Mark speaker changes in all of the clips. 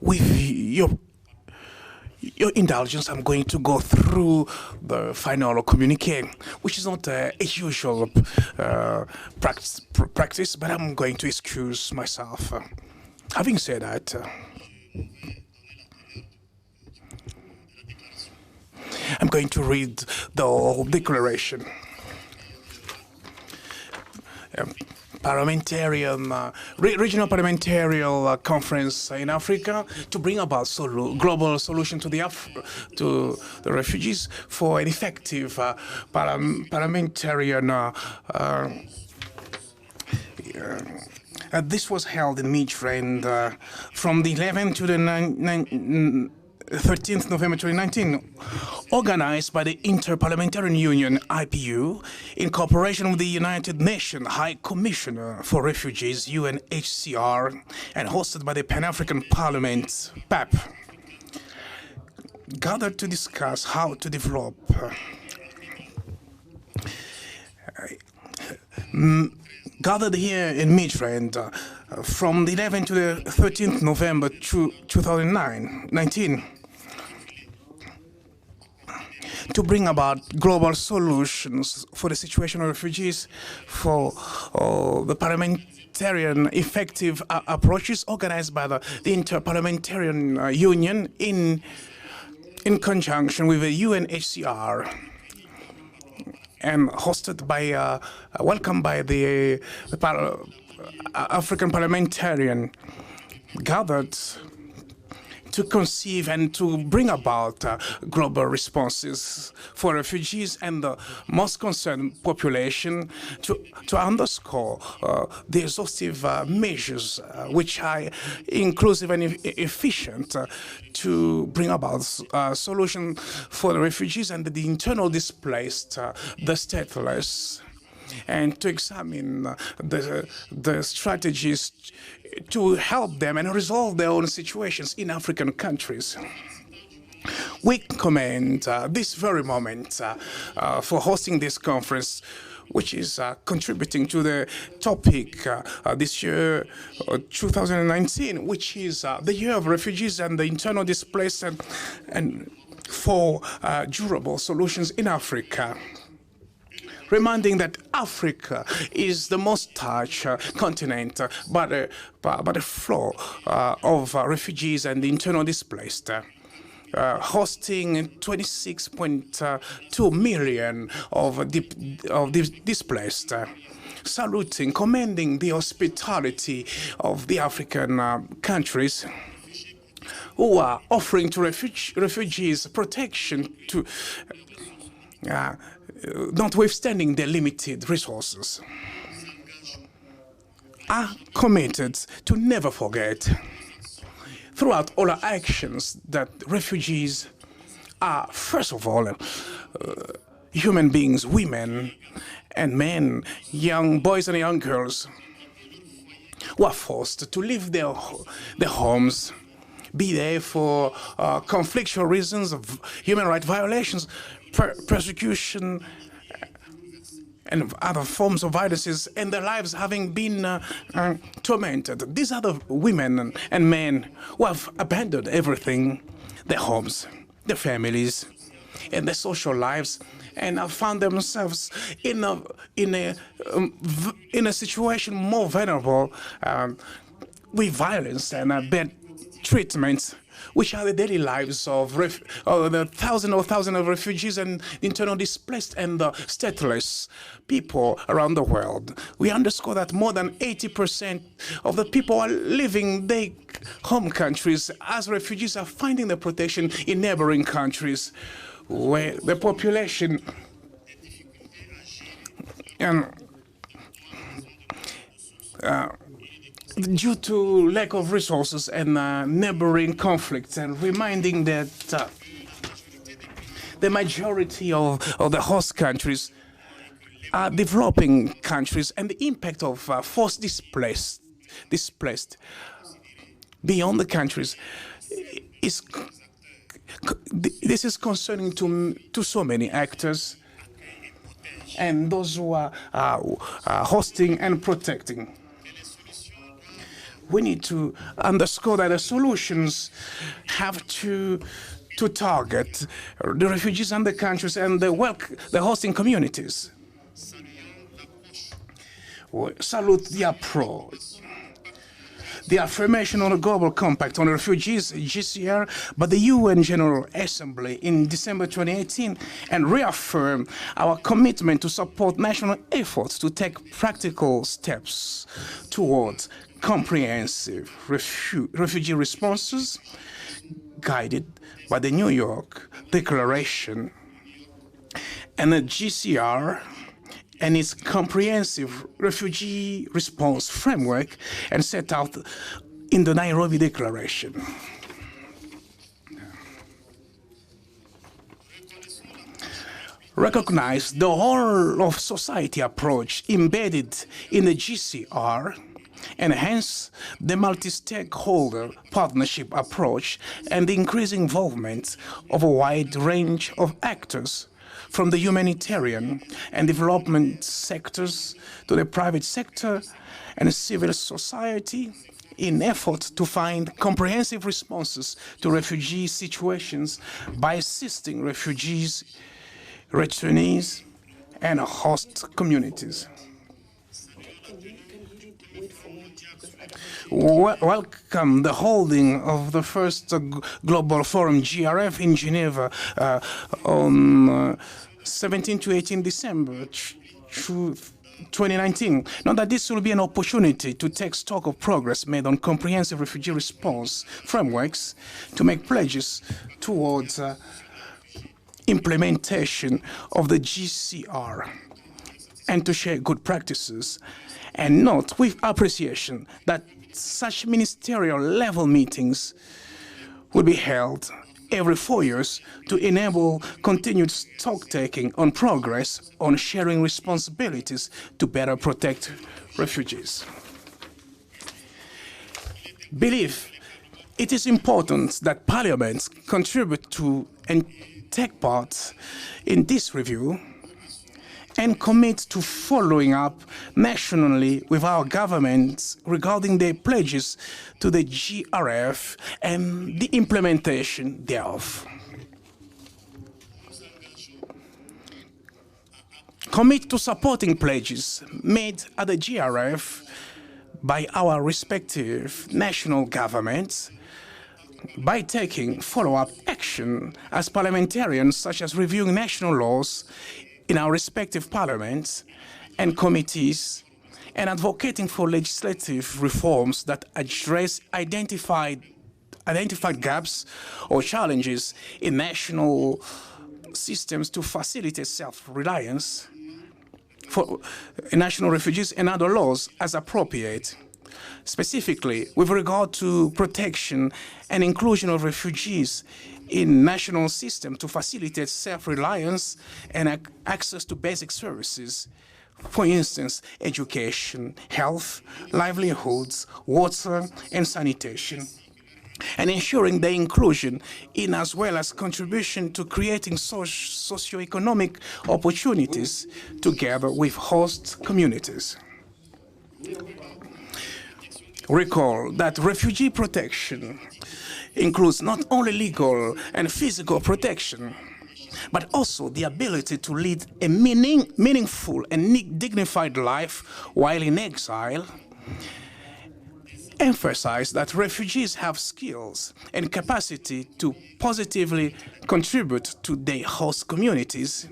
Speaker 1: With your indulgence, I'm going to go through the final communique, which is not a usual practice, but I'm going to excuse myself. Having said that, I'm going to read the whole declaration. Regional parliamentary conference in Africa to bring about global solution to the refugees for an effective parliamentarian. This was held in Midrand from the 11th to the 13th November 2019, organized by the Interparliamentary Union, IPU, in cooperation with the United Nations High Commissioner for Refugees, UNHCR, and hosted by the Pan-African Parliament, PAP, gathered to discuss how to develop gathered here in Midrand from the 11th to the 13th November 2019 to bring about global solutions for the situation of refugees, for the parliamentarian effective approaches organized by the Interparliamentary Union in conjunction with the UNHCR and hosted by, welcomed by the African parliamentarian gathered to conceive and to bring about global responses for refugees and the most concerned population, to underscore the exhaustive measures which are inclusive and efficient to bring about solution for the refugees and the internal displaced, the stateless, and to examine the strategies to help them and resolve their own situations in African countries. We commend this very moment for hosting this conference, which is contributing to the topic this year, 2019, which is the year of refugees and the internal displaced and for durable solutions in Africa. Reminding that Africa is the most touched continent by the flow of refugees and the internal displaced, hosting 26.2 million of displaced, saluting, commending the hospitality of the African countries who are offering to refugees protection to notwithstanding their limited resources, are committed to never forget throughout all our actions that refugees are, first of all, human beings, women and men, young boys and young girls, who are forced to leave their homes, be there for conflictual reasons of human rights violations, persecution, and other forms of violences, and their lives having been tormented. These are the women and men who have abandoned everything, their homes, their families, and their social lives, and have found themselves in a situation more vulnerable with violence and bad treatments, which are the daily lives of the thousands of refugees and internal displaced and the stateless people around the world. We underscore that more than 80% of the people are leaving their home countries as refugees are finding their protection in neighboring countries, where the population due to lack of resources and neighboring conflicts, and reminding that the majority of the host countries are developing countries, and the impact of forced displaced beyond the countries this is concerning to so many actors and those who are hosting and protecting. we need to underscore that the solutions have to target the refugees and the countries and the hosting communities. We salute the approach, the affirmation on a global compact on refugees, GCR, by the UN General Assembly in December 2018, and reaffirm our commitment to support national efforts to take practical steps towards comprehensive refugee responses, guided by the New York Declaration and the GCR and its comprehensive refugee response framework and set out in the Nairobi Declaration. Recognize the whole of society approach embedded in the GCR, and hence the multi-stakeholder partnership approach and the increasing involvement of a wide range of actors from the humanitarian and development sectors to the private sector and civil society in effort to find comprehensive responses to refugee situations by assisting refugees, returnees, and host communities. Welcome the holding of the first Global Forum GRF in Geneva on 17 to 18 December 2019. Now that this will be an opportunity to take stock of progress made on comprehensive refugee response frameworks, to make pledges towards implementation of the GCR, and to share good practices, and note with appreciation that such ministerial level meetings will be held every 4 years to enable continued stock-taking on progress on sharing responsibilities to better protect refugees. Believe it is important that parliaments contribute to and take part in this review and commit to following up nationally with our governments regarding their pledges to the GRF and the implementation thereof. Commit to supporting pledges made at the GRF by our respective national governments by taking follow-up action as parliamentarians, such as reviewing national laws in our respective parliaments and committees, and advocating for legislative reforms that address identified gaps or challenges in national systems to facilitate self-reliance for national refugees and other laws as appropriate, specifically with regard to protection and inclusion of refugees in national system to facilitate self-reliance and access to basic services, for instance, education, health, livelihoods, water, and sanitation, and ensuring their inclusion in as well as contribution to creating socioeconomic opportunities together with host communities. Recall that refugee protection includes not only legal and physical protection, but also the ability to lead a meaningful and dignified life while in exile. Emphasize that refugees have skills and capacity to positively contribute to their host communities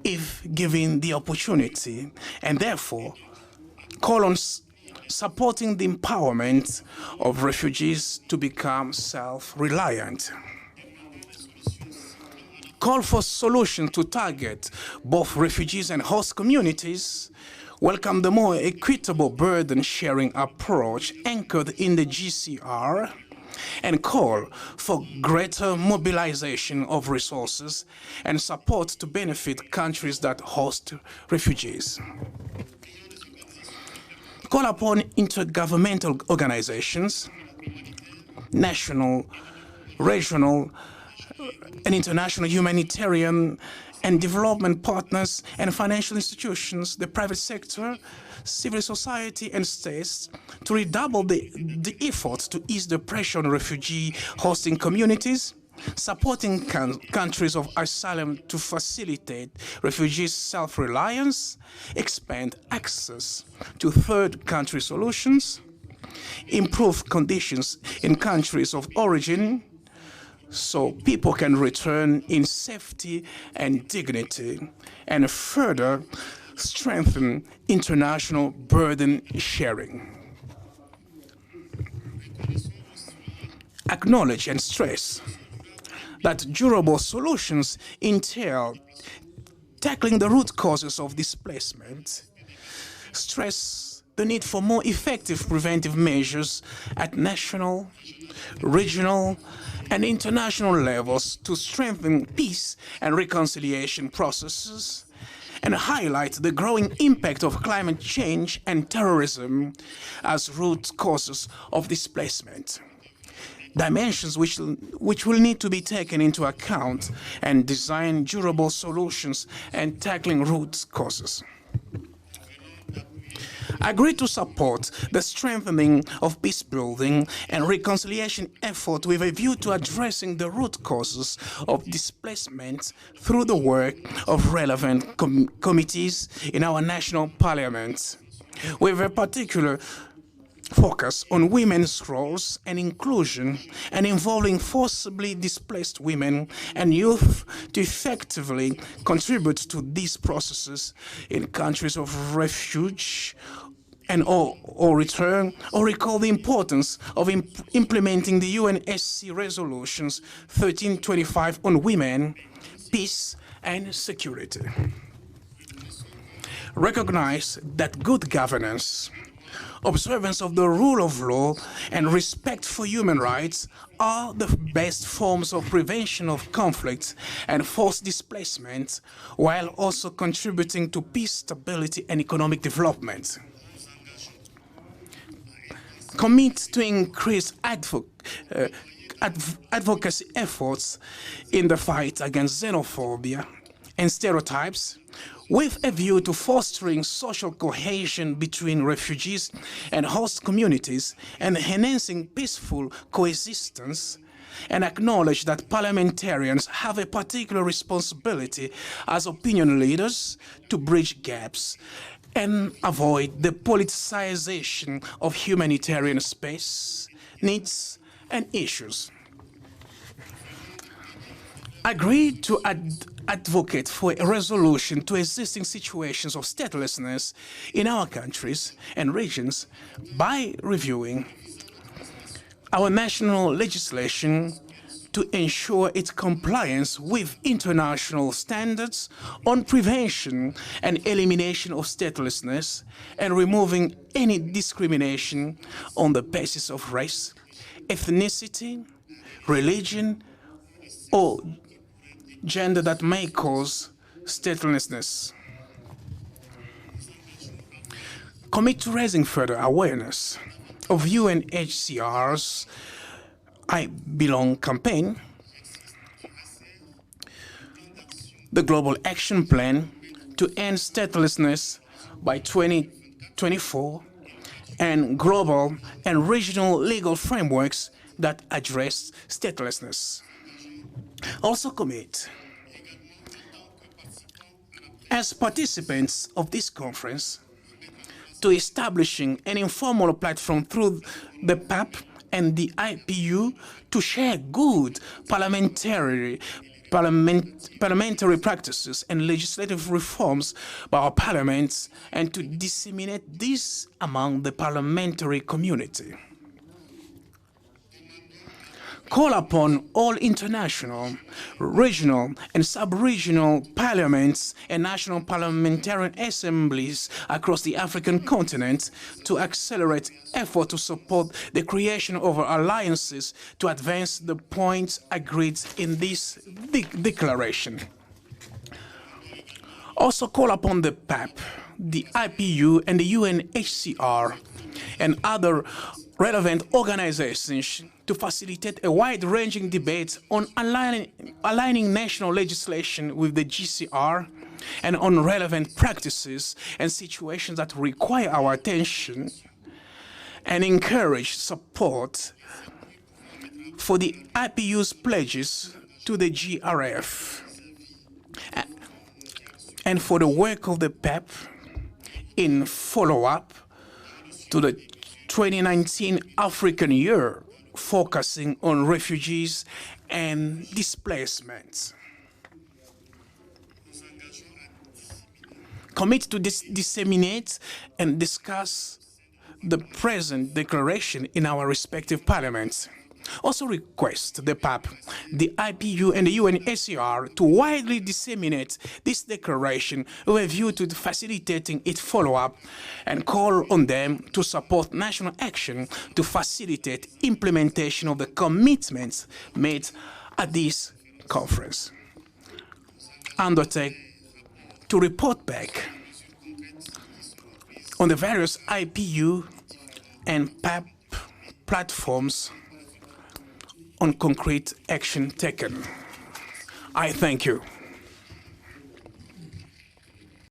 Speaker 1: if given the opportunity, and therefore call on supporting the empowerment of refugees to become self-reliant. Call for solutions to target both refugees and host communities. Welcome the more equitable burden-sharing approach anchored in the GCR, and call for greater mobilization of resources and support to benefit countries that host refugees. Call upon intergovernmental organizations, national, regional, and international humanitarian and development partners and financial institutions, the private sector, civil society and states to redouble the efforts to ease the pressure on refugee hosting communities, supporting countries of asylum to facilitate refugees' self-reliance, expand access to third country solutions, improve conditions in countries of origin so people can return in safety and dignity, and further strengthen international burden sharing. Acknowledge and stress that durable solutions entail tackling the root causes of displacement, stress the need for more effective preventive measures at national, regional, and international levels to strengthen peace and reconciliation processes, and highlight the growing impact of climate change and terrorism as root causes of displacement. Dimensions which will need to be taken into account and design durable solutions and tackling root causes. Agreed to support the strengthening of peace building and reconciliation effort with a view to addressing the root causes of displacement through the work of relevant committees in our national parliaments, with a particular focus on women's roles and inclusion, and involving forcibly displaced women and youth to effectively contribute to these processes in countries of refuge and or return, or recall the importance of implementing the UNSC resolutions 1325 on women, peace and security. Recognize that good governance, observance of the rule of law, and respect for human rights are the best forms of prevention of conflict and forced displacement, while also contributing to peace, stability, and economic development. Commit to increase advocacy efforts in the fight against xenophobia and stereotypes, with a view to fostering social cohesion between refugees and host communities and enhancing peaceful coexistence, and acknowledge that parliamentarians have a particular responsibility as opinion leaders to bridge gaps and avoid the politicization of humanitarian space, needs, and issues. Agreed to advocate for a resolution to existing situations of statelessness in our countries and regions by reviewing our national legislation to ensure its compliance with international standards on prevention and elimination of statelessness, and removing any discrimination on the basis of race, ethnicity, religion, or gender that may cause statelessness. Commit to raising further awareness of UNHCR's I Belong campaign, the Global Action Plan to End Statelessness by 2024, and global and regional legal frameworks that address statelessness. Also commit, as participants of this conference, to establishing an informal platform through the PAP and the IPU to share good parliamentary practices and legislative reforms by our parliaments, and to disseminate this among the parliamentary community. Call upon all international, regional, and sub-regional parliaments and national parliamentarian assemblies across the African continent to accelerate effort to support the creation of alliances to advance the points agreed in this declaration. Also call upon the PAP, the IPU, and the UNHCR and other relevant organizations to facilitate a wide-ranging debate on aligning national legislation with the GCR and on relevant practices and situations that require our attention, and encourage support for the IPU's pledges to the GRF and for the work of the PEP in follow-up to the 2019 African Year focusing on refugees and displacement. Commit to disseminate and discuss the present declaration in our respective parliaments. Also request the PAP, the IPU and the UNHCR to widely disseminate this declaration with a view to facilitating its follow-up and call on them to support national action to facilitate implementation of the commitments made at this conference. Undertake to report back on the various IPU and PAP platforms on concrete action taken. I thank you.